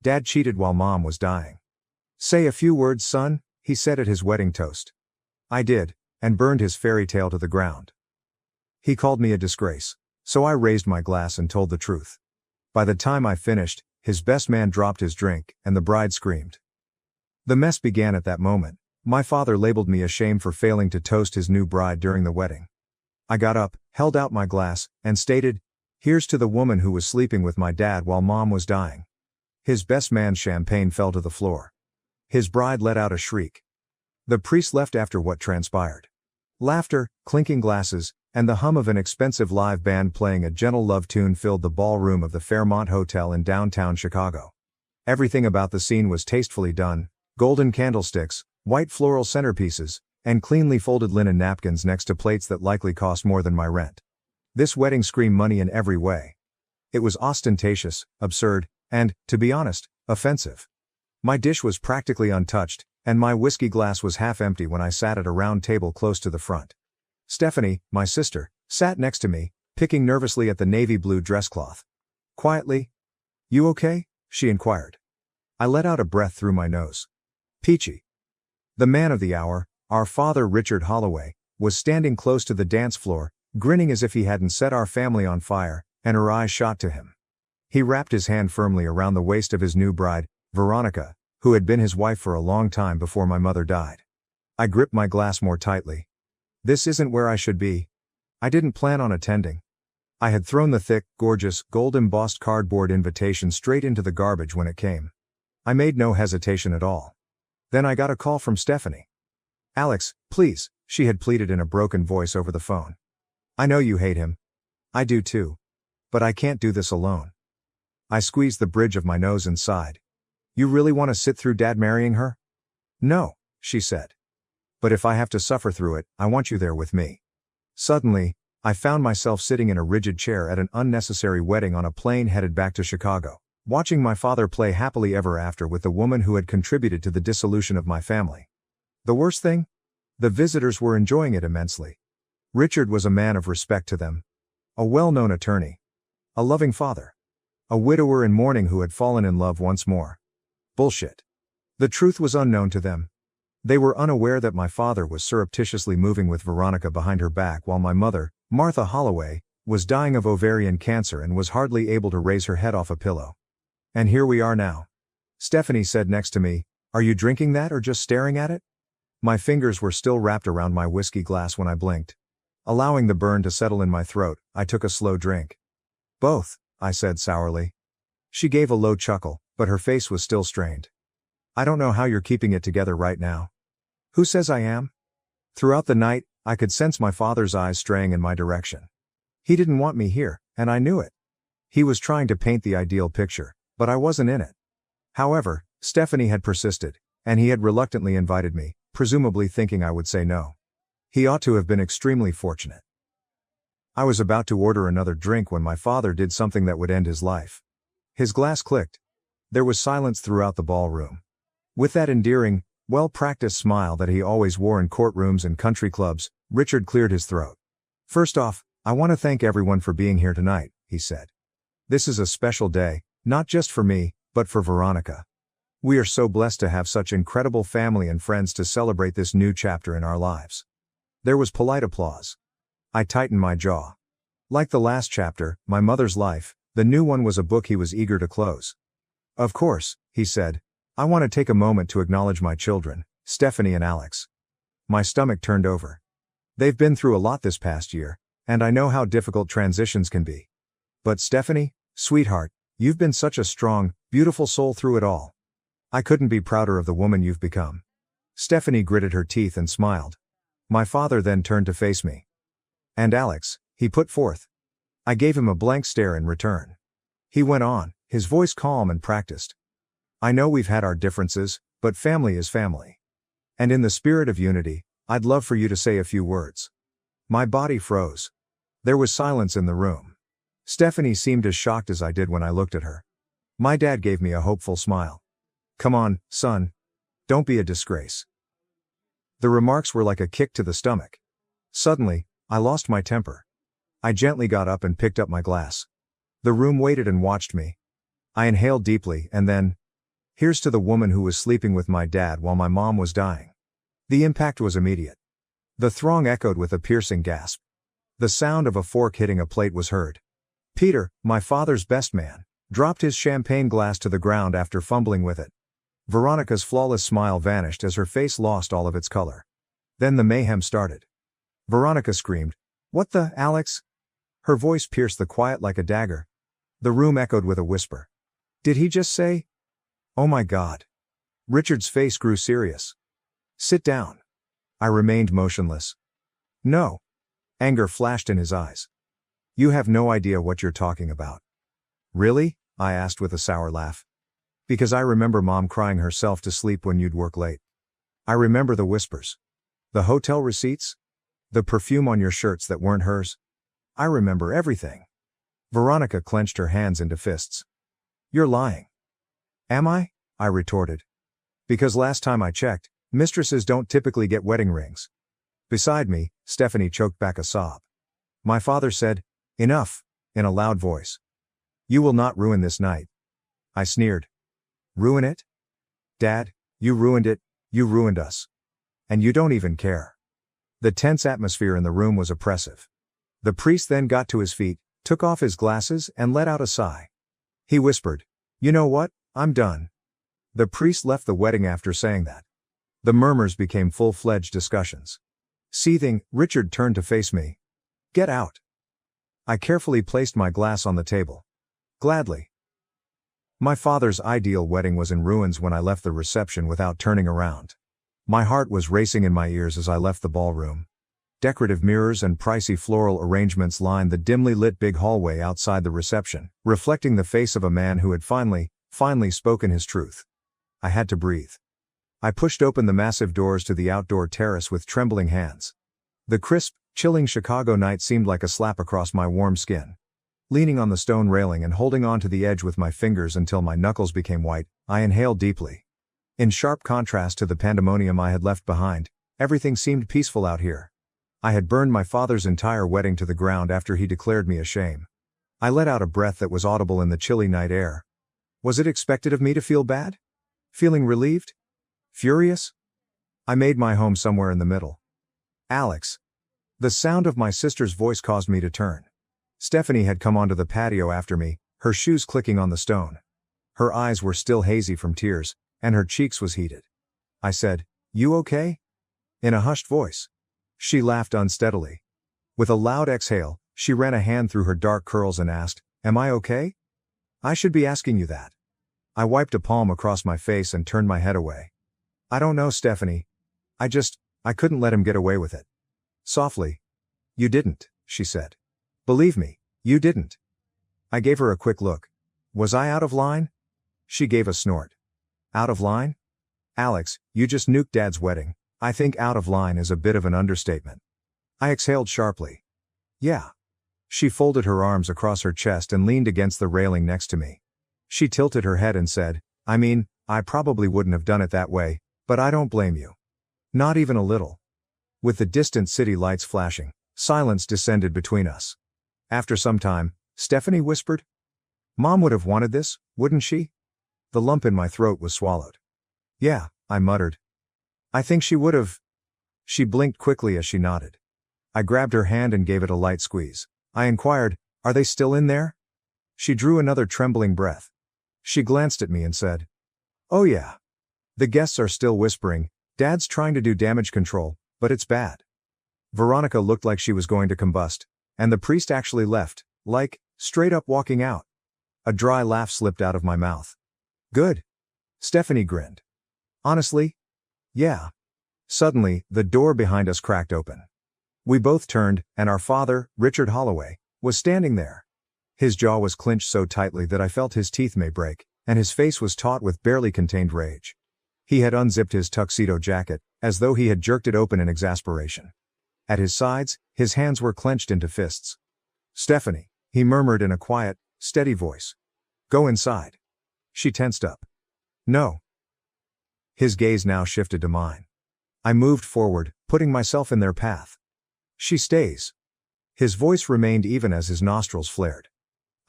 Dad cheated while Mom was dying. Say a few words, son, he said at his wedding toast. I did, and burned his fairy tale to the ground. He called me a disgrace, so I raised my glass and told the truth. By the time I finished, his best man dropped his drink, and the bride screamed. The mess began at that moment. My father labeled me a shame for failing to toast his new bride during the wedding. I got up, held out my glass, and stated, "Here's to the woman who was sleeping with my dad while Mom was dying." His best man's champagne fell to the floor. His bride let out a shriek. The priest left after what transpired. Laughter, clinking glasses, and the hum of an expensive live band playing a gentle love tune filled the ballroom of the Fairmont Hotel in downtown Chicago. Everything about the scene was tastefully done: golden candlesticks, white floral centerpieces, and cleanly folded linen napkins next to plates that likely cost more than my rent. This wedding screamed money in every way. It was ostentatious, absurd, and, to be honest, offensive. My dish was practically untouched, and my whiskey glass was half empty when I sat at a round table close to the front. Stephanie, my sister, sat next to me, picking nervously at the navy blue dress cloth. Quietly, "You okay?" she inquired. I let out a breath through my nose. Peachy. The man of the hour, our father Richard Holloway, was standing close to the dance floor, grinning as if he hadn't set our family on fire, and her eyes shot to him. He wrapped his hand firmly around the waist of his new bride, Veronica, who had been his wife for a long time before my mother died. I gripped my glass more tightly. This isn't where I should be. I didn't plan on attending. I had thrown the thick, gorgeous, gold-embossed cardboard invitation straight into the garbage when it came. I made no hesitation at all. Then I got a call from Stephanie. "Alex, please," she had pleaded in a broken voice over the phone. "I know you hate him. I do too. But I can't do this alone." I squeezed the bridge of my nose and sighed. "You really want to sit through Dad marrying her?" "No," she said. "But if I have to suffer through it, I want you there with me." Suddenly, I found myself sitting in a rigid chair at an unnecessary wedding on a plane headed back to Chicago, watching my father play happily ever after with the woman who had contributed to the dissolution of my family. The worst thing? The visitors were enjoying it immensely. Richard was a man of respect to them. A well-known attorney. A loving father. A widower in mourning who had fallen in love once more. Bullshit. The truth was unknown to them. They were unaware that my father was surreptitiously moving with Veronica behind her back while my mother, Martha Holloway, was dying of ovarian cancer and was hardly able to raise her head off a pillow. And here we are now. Stephanie said next to me, "Are you drinking that or just staring at it?" My fingers were still wrapped around my whiskey glass when I blinked. Allowing the burn to settle in my throat, I took a slow drink. "Both," I said sourly. She gave a low chuckle, but her face was still strained. "I don't know how you're keeping it together right now." "Who says I am?" Throughout the night, I could sense my father's eyes straying in my direction. He didn't want me here, and I knew it. He was trying to paint the ideal picture, but I wasn't in it. However, Stephanie had persisted, and he had reluctantly invited me, presumably thinking I would say no. He ought to have been extremely fortunate. I was about to order another drink when my father did something that would end his life. His glass clicked. There was silence throughout the ballroom. With that endearing, well-practiced smile that he always wore in courtrooms and country clubs, Richard cleared his throat. "First off, I want to thank everyone for being here tonight," he said. "This is a special day, not just for me, but for Veronica. We are so blessed to have such incredible family and friends to celebrate this new chapter in our lives." There was polite applause. I tightened my jaw. Like the last chapter, my mother's life, the new one was a book he was eager to close. "Of course," he said, "I want to take a moment to acknowledge my children, Stephanie and Alex." My stomach turned over. They've been through a lot this past year, and I know how difficult transitions can be. But Stephanie, sweetheart, you've been such a strong, beautiful soul through it all. I couldn't be prouder of the woman you've become. Stephanie gritted her teeth and smiled. My father then turned to face me. "And Alex," he put forth. I gave him a blank stare in return. He went on, his voice calm and practiced. "I know we've had our differences, but family is family. And in the spirit of unity, I'd love for you to say a few words." My body froze. There was silence in the room. Stephanie seemed as shocked as I did when I looked at her. My dad gave me a hopeful smile. "Come on, son. Don't be a disgrace." The remarks were like a kick to the stomach. Suddenly, I lost my temper. I gently got up and picked up my glass. The room waited and watched me. I inhaled deeply and then, Here's to the woman who was sleeping with my dad while my mom was dying. The impact was immediate. The throng echoed with a piercing gasp. The sound of a fork hitting a plate was heard. Peter, my father's best man, dropped his champagne glass to the ground after fumbling with it. Veronica's flawless smile vanished as her face lost all of its color. Then the mayhem started. Veronica screamed, "What the, Alex?" Her voice pierced the quiet like a dagger. The room echoed with a whisper. Did he just say? Oh my God. Richard's face grew serious. Sit down. I remained motionless. No. Anger flashed in his eyes. You have no idea what you're talking about. Really? I asked with a sour laugh. Because I remember Mom crying herself to sleep when you'd work late. I remember the whispers. The hotel receipts? The perfume on your shirts that weren't hers? I remember everything. Veronica clenched her hands into fists. You're lying. Am I? I retorted. Because last time I checked, mistresses don't typically get wedding rings. Beside me, Stephanie choked back a sob. My father said, "Enough," in a loud voice. You will not ruin this night. I sneered. Ruin it? Dad, you ruined it, you ruined us. And you don't even care. The tense atmosphere in the room was oppressive. The priest then got to his feet, took off his glasses and let out a sigh. He whispered, "You know what, I'm done." The priest left the wedding after saying that. The murmurs became full-fledged discussions. Seething, Richard turned to face me. Get out. I carefully placed my glass on the table. Gladly. My father's ideal wedding was in ruins when I left the reception without turning around. My heart was racing in my ears as I left the ballroom. Decorative mirrors and pricey floral arrangements lined the dimly lit big hallway outside the reception, reflecting the face of a man who had finally spoken his truth. I had to breathe. I pushed open the massive doors to the outdoor terrace with trembling hands. The crisp, chilling Chicago night seemed like a slap across my warm skin. Leaning on the stone railing and holding on to the edge with my fingers until my knuckles became white, I inhaled deeply. In sharp contrast to the pandemonium I had left behind, everything seemed peaceful out here. I had burned my father's entire wedding to the ground after he declared me a shame. I let out a breath that was audible in the chilly night air. Was it expected of me to feel bad? Feeling relieved? Furious? I made my home somewhere in the middle. Alex. The sound of my sister's voice caused me to turn. Stephanie had come onto the patio after me, her shoes clicking on the stone. Her eyes were still hazy from tears, and her cheeks was heated. I said, "You okay?" in a hushed voice. She laughed unsteadily. With a loud exhale, she ran a hand through her dark curls and asked, "Am I okay?" I should be asking you that. I wiped a palm across my face and turned my head away. I don't know, Stephanie. I couldn't let him get away with it. Softly. You didn't, she said. Believe me, you didn't. I gave her a quick look. Was I out of line? She gave a snort. Out of line? Alex, you just nuked Dad's wedding. I think out of line is a bit of an understatement. I exhaled sharply. Yeah. She folded her arms across her chest and leaned against the railing next to me. She tilted her head and said, I mean, I probably wouldn't have done it that way, but I don't blame you. Not even a little. With the distant city lights flashing, silence descended between us. After some time, Stephanie whispered, Mom would have wanted this, wouldn't she? The lump in my throat was swallowed. Yeah, I muttered. I think she would have. She blinked quickly as she nodded. I grabbed her hand and gave it a light squeeze. I inquired, Are they still in there? She drew another trembling breath. She glanced at me and said, Oh yeah. The guests are still whispering, Dad's trying to do damage control, but it's bad. Veronica looked like she was going to combust, and the priest actually left, like, straight up walking out. A dry laugh slipped out of my mouth. Good. Stephanie grinned. Honestly? Yeah. Suddenly, the door behind us cracked open. We both turned, and our father, Richard Holloway, was standing there. His jaw was clenched so tightly that I felt his teeth may break, and his face was taut with barely contained rage. He had unzipped his tuxedo jacket, as though he had jerked it open in exasperation. At his sides, his hands were clenched into fists. Stephanie, he murmured in a quiet, steady voice. Go inside. She tensed up. No. His gaze now shifted to mine. I moved forward, putting myself in their path. She stays. His voice remained even as his nostrils flared.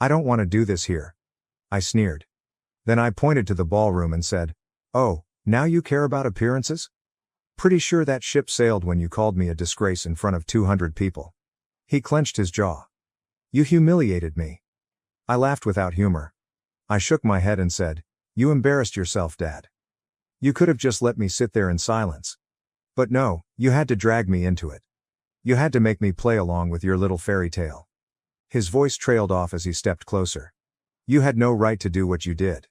I don't want to do this here. I sneered. Then I pointed to the ballroom and said, "Oh, now you care about appearances? Pretty sure that ship sailed when you called me a disgrace in front of 200 people." He clenched his jaw. "You humiliated me." I laughed without humor. I shook my head and said, "You embarrassed yourself, Dad. You could have just let me sit there in silence. But no, you had to drag me into it. You had to make me play along with your little fairy tale." His voice trailed off as he stepped closer. "You had no right to do what you did."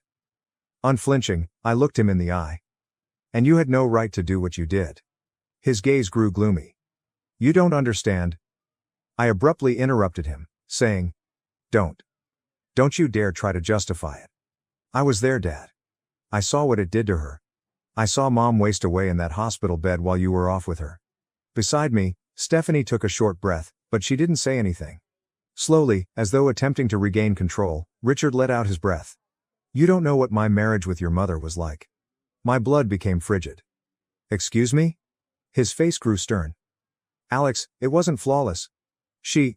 Unflinching, I looked him in the eye. "And you had no right to do what you did." His gaze grew gloomy. "You don't understand." I abruptly interrupted him, saying, Don't you dare try to justify it. I was there, Dad. I saw what it did to her. I saw Mom waste away in that hospital bed while you were off with her." Beside me, Stephanie took a short breath, but she didn't say anything. Slowly, as though attempting to regain control, Richard let out his breath. "You don't know what my marriage with your mother was like." My blood became frigid. "Excuse me?" His face grew stern. "Alex, it wasn't flawless. She..."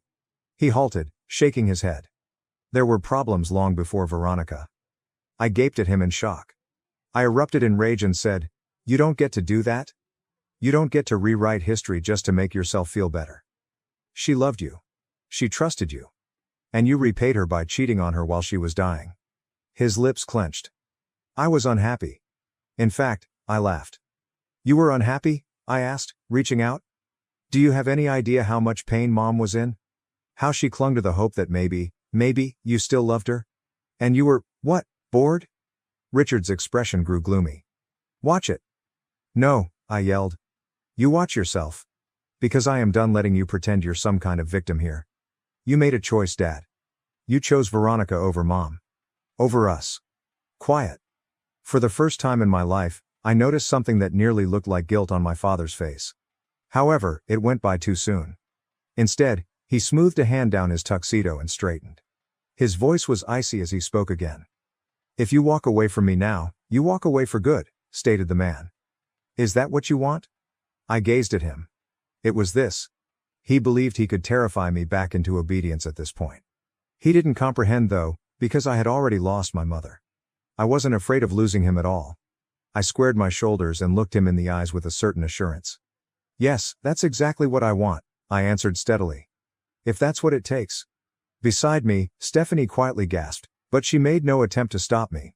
He halted, shaking his head. "There were problems long before Veronica." I gaped at him in shock. I erupted in rage and said, "You don't get to do that? You don't get to rewrite history just to make yourself feel better. She loved you. She trusted you. And you repaid her by cheating on her while she was dying." His lips clenched. I was unhappy. In fact, I laughed. "You were unhappy?" I asked, reaching out. "Do you have any idea how much pain Mom was in? How she clung to the hope that maybe, you still loved her? And you were, what, bored?" Richard's expression grew gloomy. "Watch it." "No," I yelled. "You watch yourself. Because I am done letting you pretend you're some kind of victim here. You made a choice, Dad. You chose Veronica over Mom. Over us." Quiet. For the first time in my life, I noticed something that nearly looked like guilt on my father's face. However, it went by too soon. Instead, he smoothed a hand down his tuxedo and straightened. His voice was icy as he spoke again. "If you walk away from me now, you walk away for good," stated the man. "Is that what you want?" I gazed at him. It was this. He believed he could terrify me back into obedience at this point. He didn't comprehend though, because I had already lost my mother. I wasn't afraid of losing him at all. I squared my shoulders and looked him in the eyes with a certain assurance. "Yes, that's exactly what I want," I answered steadily. "If that's what it takes." Beside me, Stephanie quietly gasped, but she made no attempt to stop me.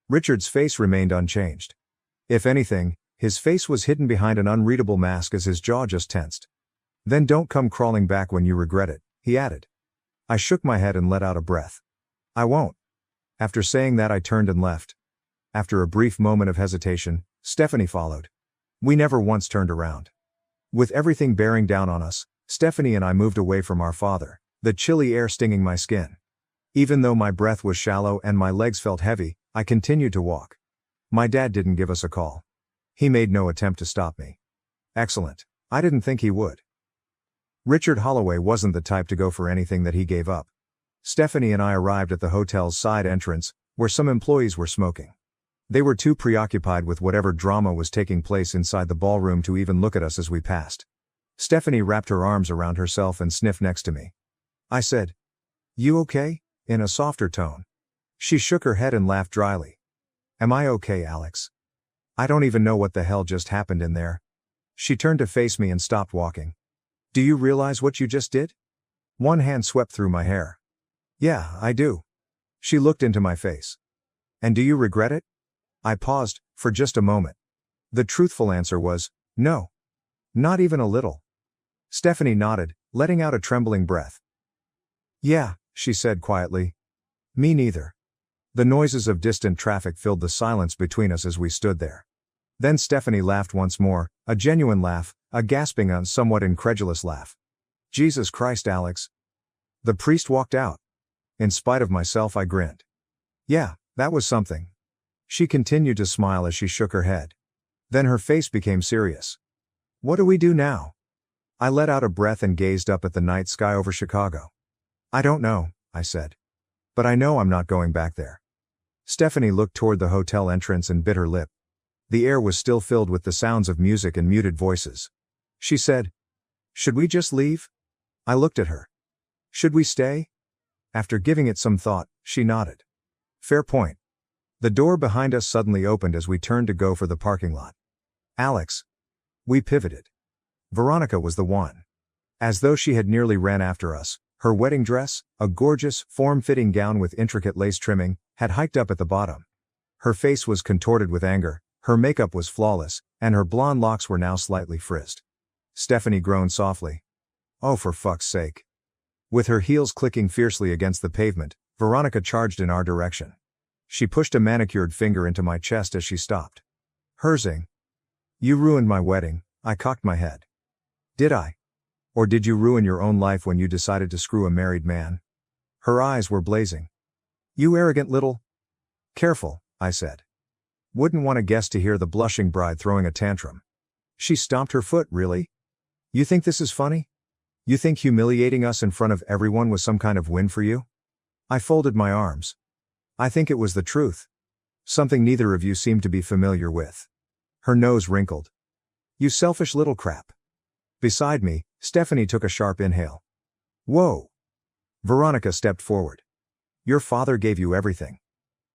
Richard's face remained unchanged. If anything, his face was hidden behind an unreadable mask as his jaw just tensed. "Then don't come crawling back when you regret it," he added. I shook my head and let out a breath. "I won't." After saying that I turned and left. After a brief moment of hesitation, Stephanie followed. We never once turned around. With everything bearing down on us, Stephanie and I moved away from our father, the chilly air stinging my skin. Even though my breath was shallow and my legs felt heavy, I continued to walk. My dad didn't give us a call. He made no attempt to stop me. Excellent. I didn't think he would. Richard Holloway wasn't the type to go for anything that he gave up. Stephanie and I arrived at the hotel's side entrance, where some employees were smoking. They were too preoccupied with whatever drama was taking place inside the ballroom to even look at us as we passed. Stephanie wrapped her arms around herself and sniffed next to me. I said, "You okay?" in a softer tone. She shook her head and laughed dryly. "Am I okay, Alex? I don't even know what the hell just happened in there." She turned to face me and stopped walking. "Do you realize what you just did?" One hand swept through my hair. "Yeah, I do." She looked into my face. "And do you regret it?" I paused, for just a moment. The truthful answer was, no. Not even a little. Stephanie nodded, letting out a trembling breath. "Yeah," she said quietly. "Me neither." The noises of distant traffic filled the silence between us as we stood there. Then Stephanie laughed once more, a genuine laugh, a gasping and somewhat incredulous laugh. "Jesus Christ, Alex." The priest walked out. In spite of myself, I grinned. "Yeah, that was something." She continued to smile as she shook her head. Then her face became serious. "What do we do now?" I let out a breath and gazed up at the night sky over Chicago. "I don't know," I said. "But I know I'm not going back there." Stephanie looked toward the hotel entrance and bit her lip. The air was still filled with the sounds of music and muted voices. She said, "Should we just leave?" I looked at her. "Should we stay?" After giving it some thought, she nodded. "Fair point. The door behind us suddenly opened as we turned to go for the parking lot. Alex. We pivoted. Veronica was the one. As though she had nearly ran after us, her wedding dress, a gorgeous, form-fitting gown with intricate lace trimming, had hiked up at the bottom. Her face was contorted with anger, her makeup was flawless, and her blonde locks were now slightly frizzed. Stephanie groaned softly. Oh, for fuck's sake. With her heels clicking fiercely against the pavement, Veronica charged in our direction. She pushed a manicured finger into my chest as she stopped. Herzing. You ruined my wedding. I cocked my head. Did I? Or did you ruin your own life when you decided to screw a married man? Her eyes were blazing. You arrogant little... Careful, I said. Wouldn't want a guest to hear the blushing bride throwing a tantrum. She stomped her foot. Really? You think this is funny? You think humiliating us in front of everyone was some kind of win for you? I folded my arms. I think it was the truth. Something neither of you seemed to be familiar with. Her nose wrinkled. You selfish little crap. Beside me, Stephanie took a sharp inhale. Whoa. Veronica stepped forward. Your father gave you everything.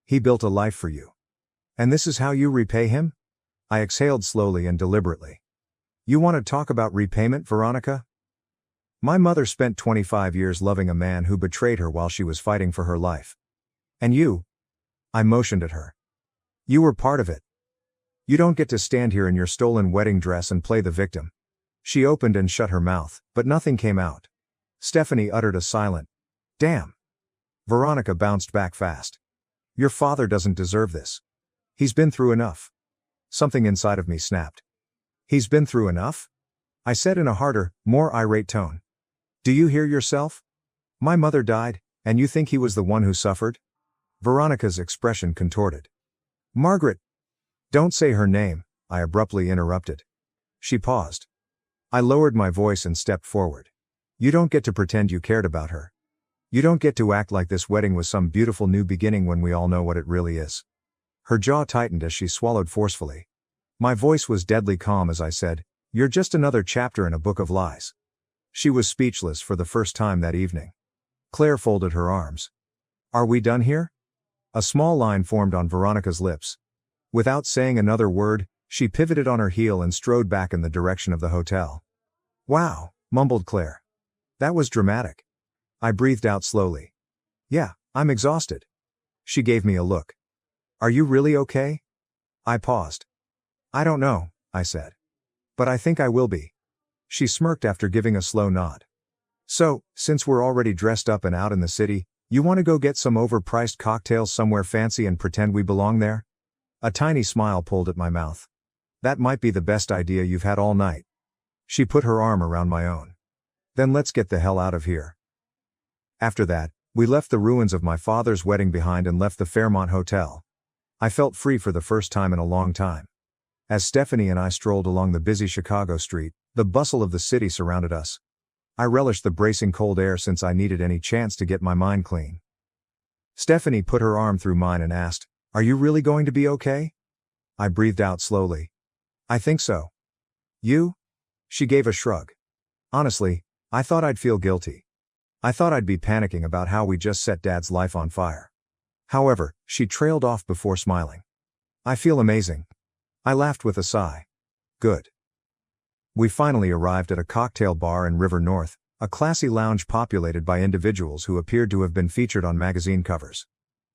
He built a life for you. And this is how you repay him? I exhaled slowly and deliberately. You want to talk about repayment, Veronica? My mother spent 25 years loving a man who betrayed her while she was fighting for her life. And you? I motioned at her. You were part of it. You don't get to stand here in your stolen wedding dress and play the victim. She opened and shut her mouth, but nothing came out. Stephanie uttered a silent, damn. Veronica bounced back fast. Your father doesn't deserve this. He's been through enough. Something inside of me snapped. He's been through enough? I said in a harder, more irate tone. Do you hear yourself? My mother died, and you think he was the one who suffered? Veronica's expression contorted. Margaret. Don't say her name, I abruptly interrupted. She paused. I lowered my voice and stepped forward. You don't get to pretend you cared about her. You don't get to act like this wedding was some beautiful new beginning when we all know what it really is. Her jaw tightened as she swallowed forcefully. My voice was deadly calm as I said, you're just another chapter in a book of lies. She was speechless for the first time that evening. Claire folded her arms. Are we done here? A small line formed on Veronica's lips. Without saying another word, she pivoted on her heel and strode back in the direction of the hotel. Wow, mumbled Claire. That was dramatic. I breathed out slowly. Yeah, I'm exhausted. She gave me a look. Are you really okay? I paused. I don't know, I said. But I think I will be. She smirked after giving a slow nod. So, since we're already dressed up and out in the city, you want to go get some overpriced cocktails somewhere fancy and pretend we belong there? A tiny smile pulled at my mouth. That might be the best idea you've had all night. She put her arm around my own. Then let's get the hell out of here. After that, we left the ruins of my father's wedding behind and left the Fairmont Hotel. I felt free for the first time in a long time. As Stephanie and I strolled along the busy Chicago street, the bustle of the city surrounded us. I relished the bracing cold air since I needed any chance to get my mind clean. Stephanie put her arm through mine and asked, Are you really going to be okay? I breathed out slowly. I think so. You? She gave a shrug. Honestly, I thought I'd feel guilty. I thought I'd be panicking about how we just set Dad's life on fire. However, she trailed off before smiling. I feel amazing. I laughed with a sigh. Good. We finally arrived at a cocktail bar in River North, a classy lounge populated by individuals who appeared to have been featured on magazine covers.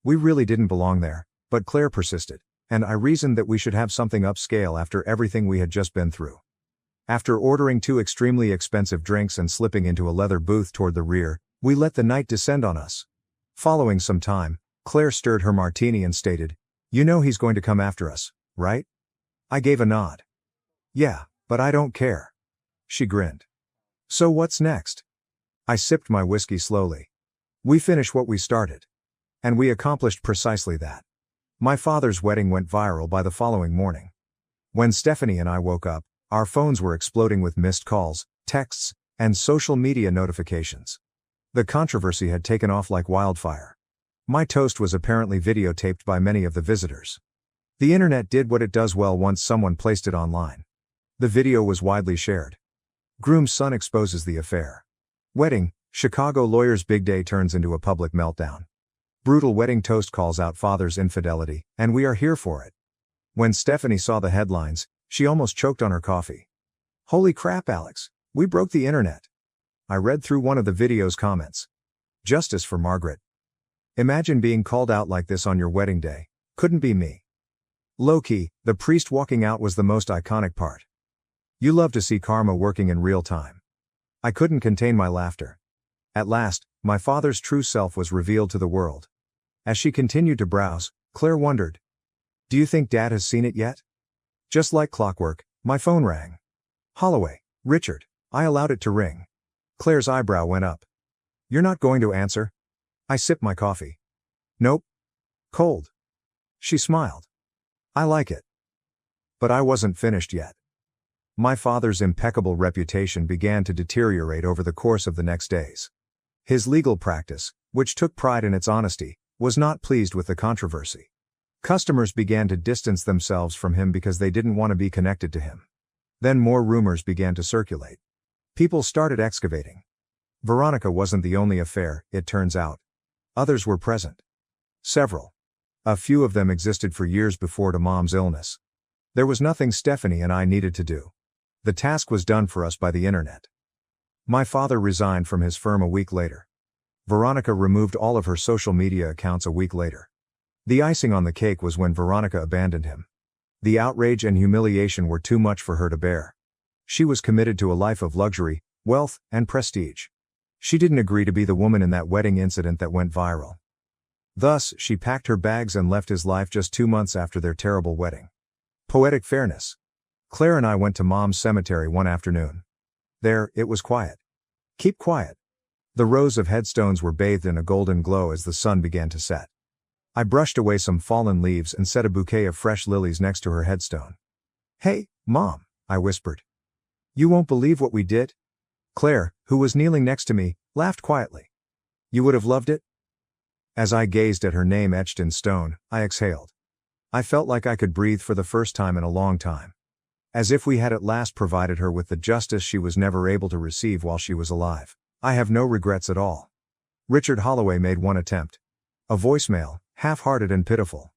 We really didn't belong there, but Claire persisted, and I reasoned that we should have something upscale after everything we had just been through. After ordering 2 extremely expensive drinks and slipping into a leather booth toward the rear, we let the night descend on us. Following some time, Claire stirred her martini and stated, You know he's going to come after us, right? I gave a nod. Yeah, but I don't care. She grinned. So what's next? I sipped my whiskey slowly. We finish what we started. And we accomplished precisely that. My father's wedding went viral by the following morning. When Stephanie and I woke up, our phones were exploding with missed calls, texts, and social media notifications. The controversy had taken off like wildfire. My toast was apparently videotaped by many of the visitors. The internet did what it does well once someone placed it online. The video was widely shared. Groom's son exposes the affair. Wedding, Chicago lawyer's big day turns into a public meltdown. Brutal wedding toast calls out father's infidelity, and we are here for it. When Stephanie saw the headlines, she almost choked on her coffee. Holy crap, Alex, we broke the internet. I read through one of the video's comments. Justice for Margaret. Imagine being called out like this on your wedding day. Couldn't be me. Low-key, the priest walking out was the most iconic part. You love to see karma working in real time. I couldn't contain my laughter. At last, my father's true self was revealed to the world. As she continued to browse, Claire wondered, "Do you think Dad has seen it yet?" Just like clockwork, my phone rang. Holloway, Richard, I allowed it to ring. Claire's eyebrow went up. You're not going to answer? I sipped my coffee. Nope. Cold. She smiled. I like it. But I wasn't finished yet. My father's impeccable reputation began to deteriorate over the course of the next days. His legal practice, which took pride in its honesty, was not pleased with the controversy. Customers began to distance themselves from him because they didn't want to be connected to him. Then more rumors began to circulate. People started excavating. Veronica wasn't the only affair, it turns out. Others were present. Several. A few of them existed for years before Mom's illness. There was nothing Stephanie and I needed to do. The task was done for us by the internet. My father resigned from his firm a week later. Veronica removed all of her social media accounts a week later. The icing on the cake was when Veronica abandoned him. The outrage and humiliation were too much for her to bear. She was committed to a life of luxury, wealth, and prestige. She didn't agree to be the woman in that wedding incident that went viral. Thus, she packed her bags and left his life just 2 months after their terrible wedding. Poetic fairness. Claire and I went to Mom's cemetery one afternoon. There, it was quiet. Keep quiet. The rows of headstones were bathed in a golden glow as the sun began to set. I brushed away some fallen leaves and set a bouquet of fresh lilies next to her headstone. Hey, Mom, I whispered. You won't believe what we did? Claire, who was kneeling next to me, laughed quietly. You would have loved it? As I gazed at her name etched in stone, I exhaled. I felt like I could breathe for the first time in a long time. As if we had at last provided her with the justice she was never able to receive while she was alive. I have no regrets at all. Richard Holloway made one attempt. A voicemail, half-hearted and pitiful.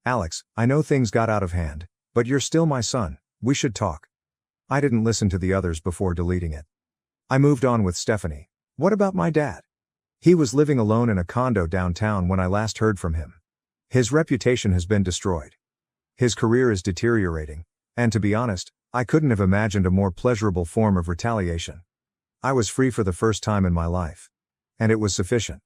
Alex, I know things got out of hand, but you're still my son, we should talk. I didn't listen to the others before deleting it. I moved on with Stephanie. What about my dad? He was living alone in a condo downtown when I last heard from him. His reputation has been destroyed. His career is deteriorating, and to be honest, I couldn't have imagined a more pleasurable form of retaliation. I was free for the first time in my life. And it was sufficient.